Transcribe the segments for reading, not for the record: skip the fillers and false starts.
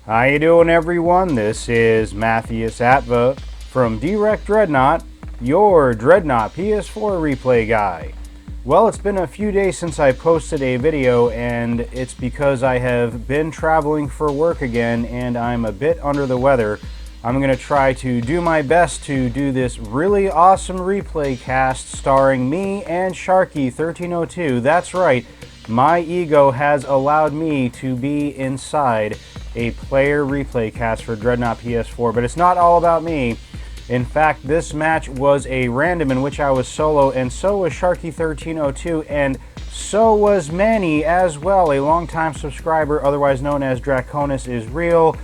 How you doing, everyone? This is Mathias Atva from Dreadnought, your Dreadnought PS4 replay guy. Well, it's been a few days since I posted a video, and it's because I have been traveling for work again and I'm a bit under the weather. I'm going to try to do my best to do this really awesome replay cast starring me and Sharky 1302. That's right, my ego has allowed me to be inside a player replay cast for Dreadnought PS4, but it's not all about me. In fact, this match was a random in which I was solo, and so was Sharky 1302, and so was Manny as well, a longtime subscriber, otherwise known as Draconis is Real,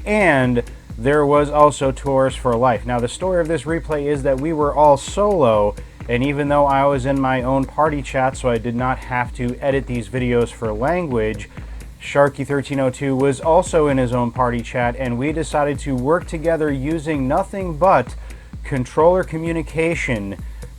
and there was also Tours for Life. Now, the story of this replay is that we were all solo, and even though I was in my own party chat, so I did not have to edit these videos for language, Sharky 1302 was also in his own party chat, and we decided to work together using nothing but controller communication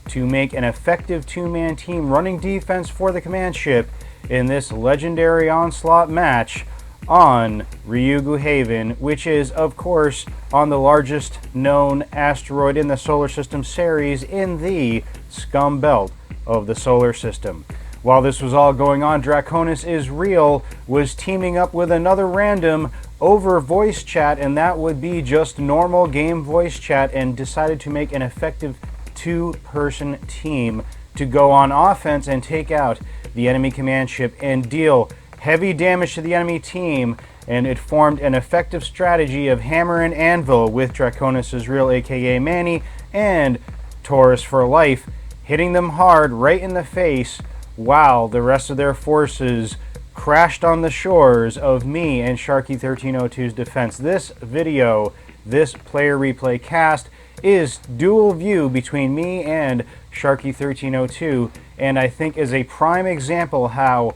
to make an effective two-man team running defense for the command ship in this legendary onslaught match on Ryugu Haven, which is, of course, on the largest known asteroid in the solar system, Ceres, in the scum belt of the solar system. While this was all going on, Draconis is Real was teaming up with another random over voice chat, and that would be just normal game voice chat, and decided to make an effective two-person team to go on offense and take out the enemy command ship and deal heavy damage to the enemy team. And it formed an effective strategy of hammer and anvil with Draconis is Real, aka Manny, and Taurus for Life, hitting them hard right in the face, while the rest of their forces crashed on the shores of me and Sharky 1302's defense. This video, this player replay cast, is dual view between me and Sharky 1302, and I think is a prime example how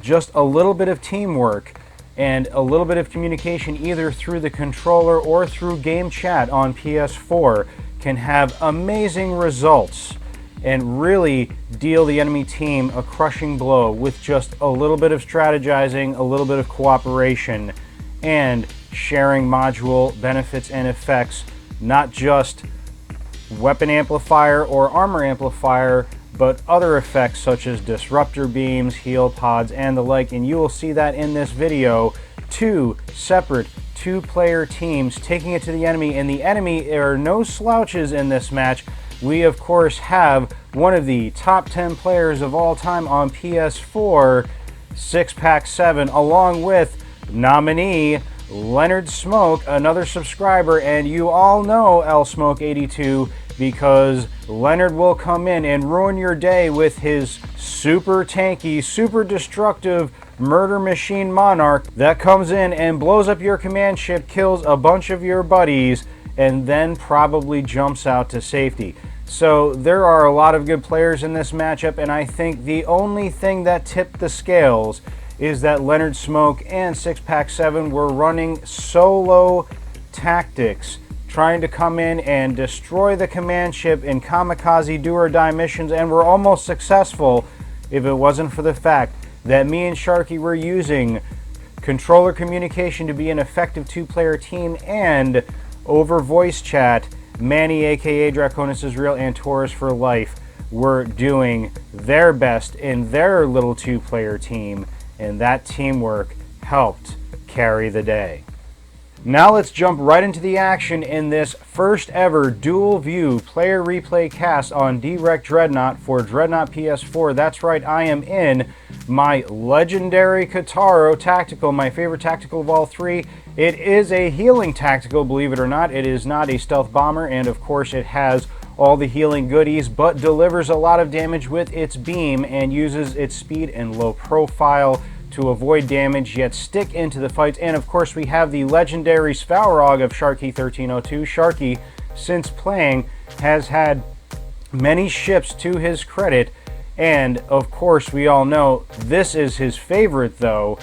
just a little bit of teamwork and a little bit of communication either through the controller or through game chat on PS4 can have amazing results and really deal the enemy team a crushing blow with just a little bit of strategizing, a little bit of cooperation, and sharing module benefits and effects, not just weapon amplifier or armor amplifier, but other effects such as disruptor beams, heal pods, and the like. And you will see that in this video, two separate two-player teams taking it to the enemy, and the enemy are no slouches in this match. We, of course, have one of the top 10 players of all time on PS4, 6pack7, along with nominee Leonard Smoke, another subscriber, and you all know LSmoke82 because Leonard will come in and ruin your day with his super tanky, super destructive murder machine Monarch that comes in and blows up your command ship, kills a bunch of your buddies, and then probably jumps out to safety. So there are a lot of good players in this matchup, and I think the only thing that tipped the scales is that Leonard Smoke and 6pack7 were running solo tactics, trying to come in and destroy the command ship in kamikaze do-or-die missions, and were almost successful if it wasn't for the fact that me and Sharky were using controller communication to be an effective two-player team, and over voice chat, Manny, aka Draconis is Real, and Taurus for Life were doing their best in their little two-player team, and that teamwork helped carry the day. Now let's jump right into the action in this first ever dual view player replay cast on Dreadnought for Dreadnought PS4. That's right, I am in my legendary Kataro tactical, my favorite tactical of all three. It is a healing tactical, believe it or not. It is not a stealth bomber, and of course it has all the healing goodies, but delivers a lot of damage with its beam and uses its speed and low profile to avoid damage yet stick into the fights. And of course we have the legendary Svalrog of Sharky 1302. Sharky, since playing, has had many ships to his credit, and of course we all know this is his favorite though.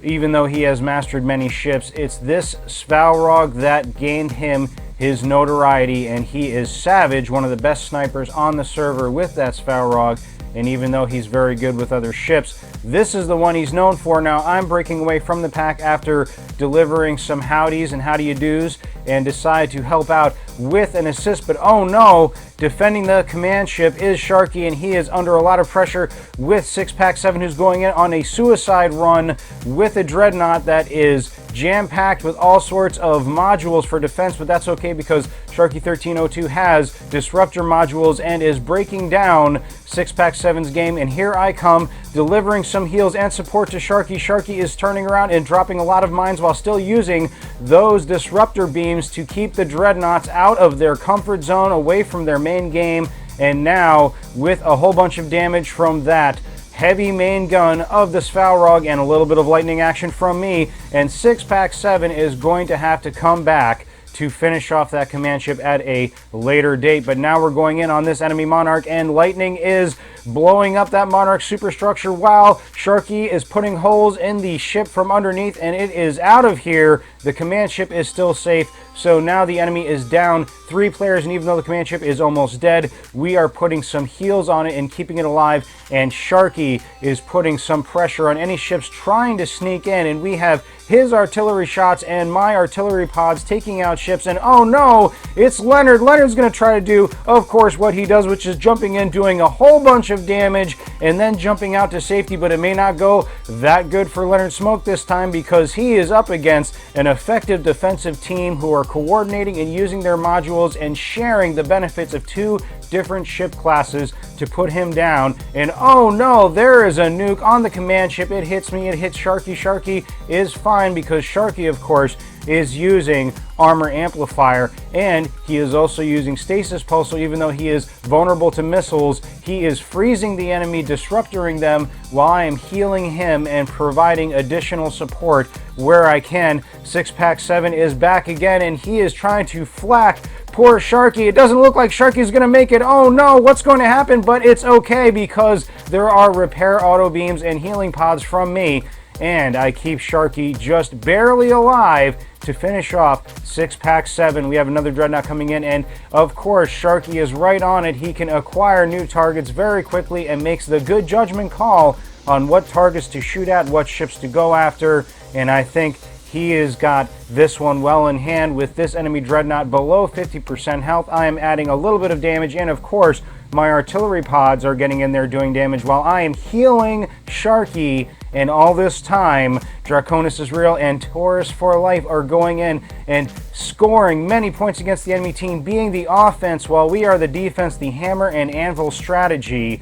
Even though he has mastered many ships, it's this Svalrog that gained him his notoriety, and he is Savage, one of the best snipers on the server with that Svalrog, and even though he's very good with other ships, this is the one he's known for. Now I'm breaking away from the pack after delivering some howdies and howdy you do's and decide to help out with an assist, but oh no, defending the command ship is Sharky, and he is under a lot of pressure with 6-Pack-7, who's going in on a suicide run with a Dreadnought that is jam-packed with all sorts of modules for defense, but that's okay because Sharky 1302 has disruptor modules and is breaking down 6-Pack-7's game, and here I come delivering some heals and support to Sharky. Sharky is turning around and dropping a lot of mines while still using those disruptor beams to keep the Dreadnoughts out of their comfort zone, away from their main game, and now with a whole bunch of damage from that heavy main gun of the Svalrog and a little bit of lightning action from me, and 6-Pack-7 is going to have to come back to finish off that command ship at a later date. But now we're going in on this enemy Monarch, and lightning is blowing up that Monarch superstructure while Sharky is putting holes in the ship from underneath, and it is out of here. The command ship is still safe, so now the enemy is down 3 players, and even though the command ship is almost dead, we are putting some heals on it and keeping it alive, and Sharky is putting some pressure on any ships trying to sneak in, and we have his artillery shots and my artillery pods taking out ships, and oh no, it's Leonard. Leonard's going to try to do, of course, what he does, which is jumping in, doing a whole bunch of damage, and then jumping out to safety, but it may not go that good for Leonard Smoke this time because he is up against an effective defensive team who are coordinating and using their modules and sharing the benefits of 2 different ship classes to put him down. And oh no, there is a nuke on the command ship. It hits me, it hits Sharky. Sharky is fine because Sharky, of course, is using armor amplifier, and he is also using stasis pulse, so even though he is vulnerable to missiles, he is freezing the enemy, disruptoring them while I am healing him and providing additional support where I can. 6-Pack-7 is back again, and he is trying to flak poor Sharky. It doesn't look like Sharky's going to make it. Oh no, what's going to happen? But it's okay because there are repair auto beams and healing pods from me, and I keep Sharky just barely alive to finish off 6-Pack-7. We have another Dreadnought coming in, and of course Sharky is right on it. He can acquire new targets very quickly and makes the good judgment call on what targets to shoot at, what ships to go after, and I think he has got this one well in hand. With this enemy Dreadnought below 50% health, I am adding a little bit of damage, and of course my artillery pods are getting in there doing damage while I am healing Sharky. And all this time, Draconis is real and Taurus for life are going in and scoring many points against the enemy team, being the offense while we are the defense, the hammer and anvil strategy.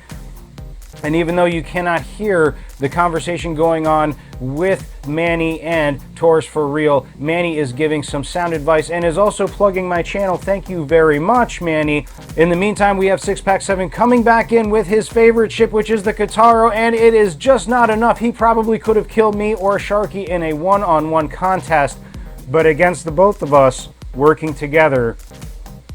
And even though you cannot hear the conversation going on with Manny and Taurus for real, Manny is giving some sound advice and is also plugging my channel. Thank you very much, Manny. In the meantime, we have 6-Pack-7 coming back in with his favorite ship, which is the Kataro, and it is just not enough. He probably could have killed me or Sharky in a one-on-one contest, but against the both of us working together,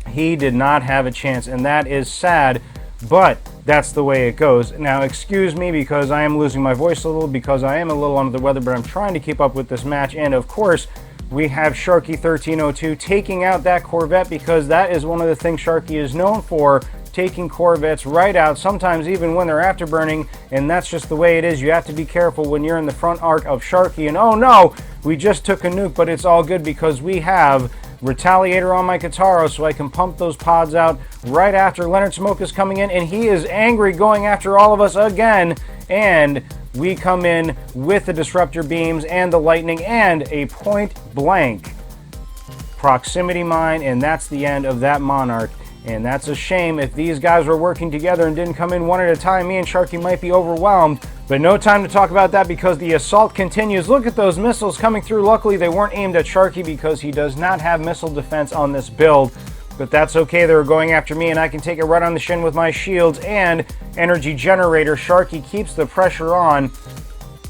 he did not have a chance, and that is sad, but that's the way it goes. Now, excuse me because I am losing my voice a little because I am a little under the weather, but I'm trying to keep up with this match. And of course, we have Sharky 1302 taking out that Corvette because that is one of the things Sharky is known for, taking Corvettes right out, sometimes even when they're afterburning, and that's just the way it is. You have to be careful when you're in the front arc of Sharky. And oh no, we just took a nuke, but it's all good because we have Retaliator on my Kataro, so I can pump those pods out right after Leonard Smoke is coming in, and he is angry going after all of us again, and we come in with the disruptor beams and the lightning and a point blank proximity mine, and that's the end of that Monarch. And that's a shame. If these guys were working together and didn't come in one at a time, me and Sharky might be overwhelmed. But no time to talk about that because the assault continues. Look at those missiles coming through. Luckily, they weren't aimed at Sharky because he does not have missile defense on this build. But that's okay. They were going after me, and I can take it right on the shin with my shields and energy generator. Sharky keeps the pressure on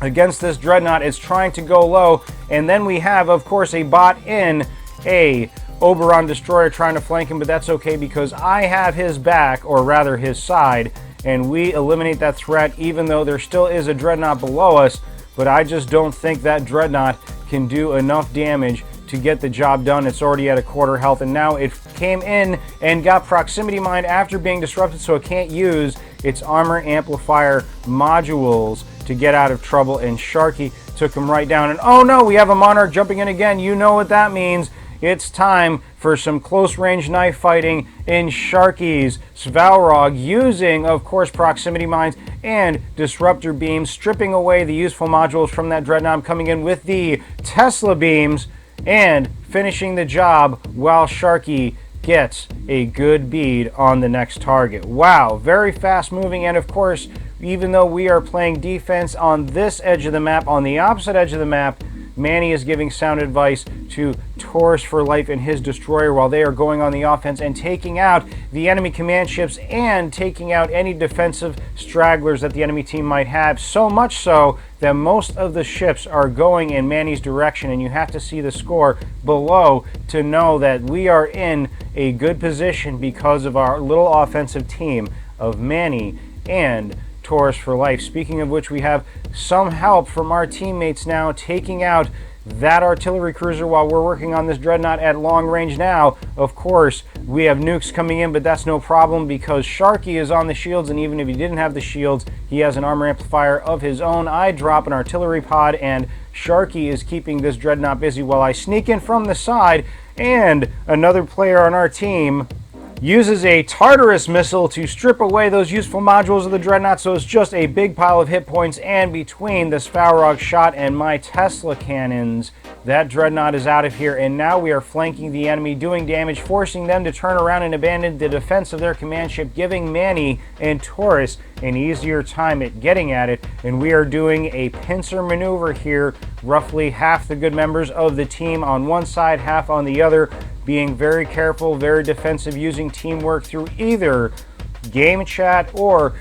against this Dreadnought. It's trying to go low. And then we have, of course, a bot in a Oberon destroyer trying to flank him, but that's okay because I have his back, or rather his side, and we eliminate that threat even though there still is a Dreadnought below us, but I just don't think that Dreadnought can do enough damage to get the job done. It's already at a quarter health, and now it came in and got proximity mine after being disrupted, so it can't use its armor amplifier modules to get out of trouble, and Sharky took him right down. And oh no, we have a Monarch jumping in again. You know what that means. It's time for some close-range knife fighting in Sharky's Svalrog, using, of course, proximity mines and disruptor beams, stripping away the useful modules from that Dreadnought, coming in with the Tesla beams and finishing the job while Sharky gets a good bead on the next target. Wow, very fast moving, and of course, even though we are playing defense on this edge of the map, on the opposite edge of the map, Manny is giving sound advice to Taurus for Life and his destroyer while they are going on the offense and taking out the enemy command ships and taking out any defensive stragglers that the enemy team might have, so much so that most of the ships are going in Manny's direction, and you have to see the score below to know that we are in a good position because of our little offensive team of Manny and Taurus for Life. Speaking of which, we have some help from our teammates now, taking out that artillery cruiser while we're working on this Dreadnought at long range now. Of course, we have nukes coming in, but that's no problem because Sharky is on the shields, and even if he didn't have the shields, he has an armor amplifier of his own. I drop an artillery pod, and Sharky is keeping this Dreadnought busy while I sneak in from the side, and another player on our team uses a Tartarus missile to strip away those useful modules of the Dreadnought, so it's just a big pile of hit points, and between the Svalrog shot and my Tesla cannons, that Dreadnought is out of here, and now we are flanking the enemy, doing damage, forcing them to turn around and abandon the defense of their command ship, giving Manny and Taurus an easier time at getting at it, and we are doing a pincer maneuver here, roughly half the good members of the team on one side, half on the other, being very careful, very defensive, using teamwork through either game chat or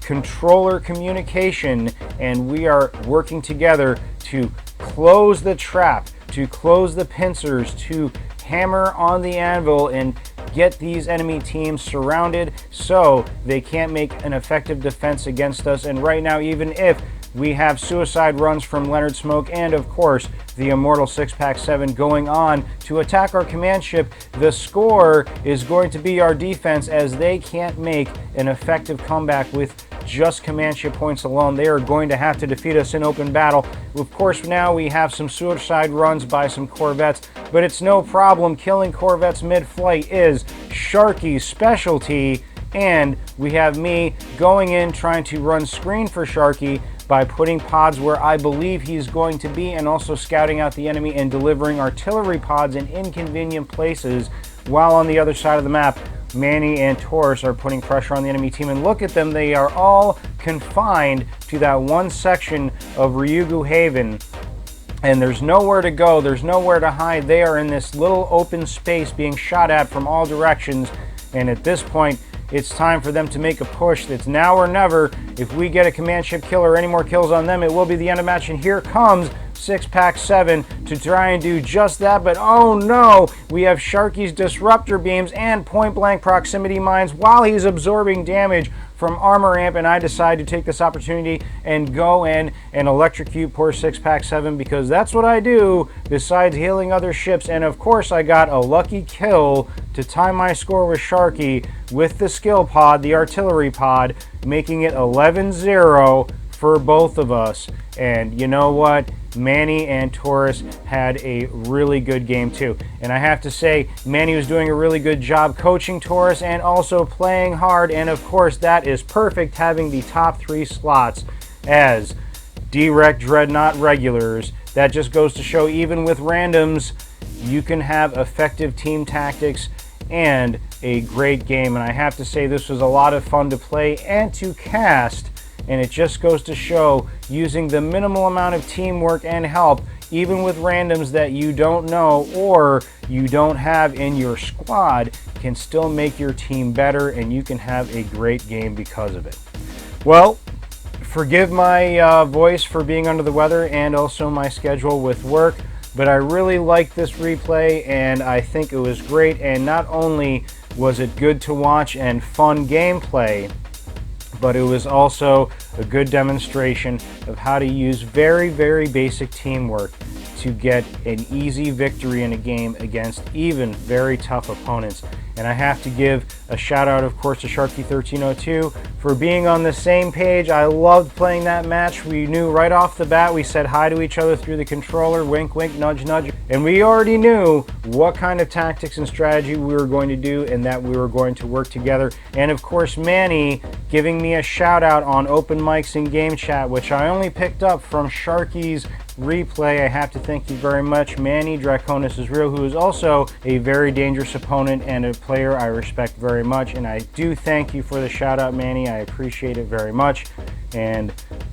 controller communication, and we are working together to close the trap, to close the pincers, to hammer on the anvil and get these enemy teams surrounded so they can't make an effective defense against us. And right now, even if we have suicide runs from Leonard Smoke and, of course, the Immortal 6-Pack-7 going on to attack our command ship, the score is going to be our defense, as they can't make an effective comeback with just command ship points alone. They are going to have to defeat us in open battle. Of course, now we have some suicide runs by some corvettes, but it's no problem. Killing corvettes mid-flight is Sharky's specialty, and we have me going in trying to run screen for Sharky by putting pods where I believe he's going to be, and also scouting out the enemy and delivering artillery pods in inconvenient places, while on the other side of the map, Manny and Taurus are putting pressure on the enemy team. And look at them, they are all confined to that one section of Ryugu Haven, and there's nowhere to go, there's nowhere to hide. They are in this little open space being shot at from all directions, and at this point, it's time for them to make a push. That's now or never. If we get a command ship kill or any more kills on them, it will be the end of the match. And here comes 6-Pack-7 to try and do just that. But oh no, we have Sharky's disruptor beams and point-blank proximity mines while he's absorbing damage from armor amp, and I decide to take this opportunity and go in and electrocute poor 6-Pack-7, because that's what I do besides healing other ships. And of course, I got a lucky kill to tie my score with Sharky with the skill pod, the artillery pod, making it 11-0 for both of us. And you know what? Manny and Taurus had a really good game too. And I have to say, Manny was doing a really good job coaching Taurus and also playing hard. And of course, that is perfect, having the top 3 slots as Direct Dreadnought regulars. That just goes to show, even with randoms, you can have effective team tactics and a great game. And I have to say, this was a lot of fun to play and to cast. And it just goes to show, using the minimal amount of teamwork and help, even with randoms that you don't know or you don't have in your squad, can still make your team better, and you can have a great game because of it. Well, forgive my voice for being under the weather and also my schedule with work, but I really liked this replay and I think it was great. And not only was it good to watch and fun gameplay, but it was also a good demonstration of how to use very, very basic teamwork to get an easy victory in a game against even very tough opponents. And I have to give a shout out, of course, to Sharky1302 for being on the same page. I loved playing that match. We knew right off the bat, we said hi to each other through the controller, wink, wink, nudge, nudge. And we already knew what kind of tactics and strategy we were going to do and that we were going to work together. And of course, Manny giving me a shout out on open mics and game chat, which I only picked up from Sharky's replay. I have to thank you very much, Manny. Draconis is real, who is also a very dangerous opponent and a player I respect very much, and I do thank you for the shout out, Manny. I appreciate it very much. And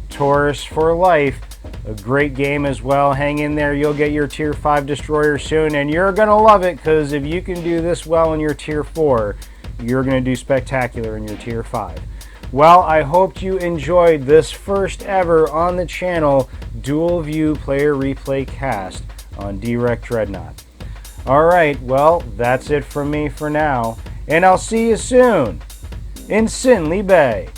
Taurus for life, a great game as well. Hang in there, you'll get your tier 5 destroyer soon, and you're gonna love it, because if you can do this well in your tier 4, you're gonna do spectacular in your tier 5. Well, I hope you enjoyed this first ever on the channel dual view player replay cast on Direct Dreadnought. Alright, well, that's it from me for now, and I'll see you soon in Sinley Bay.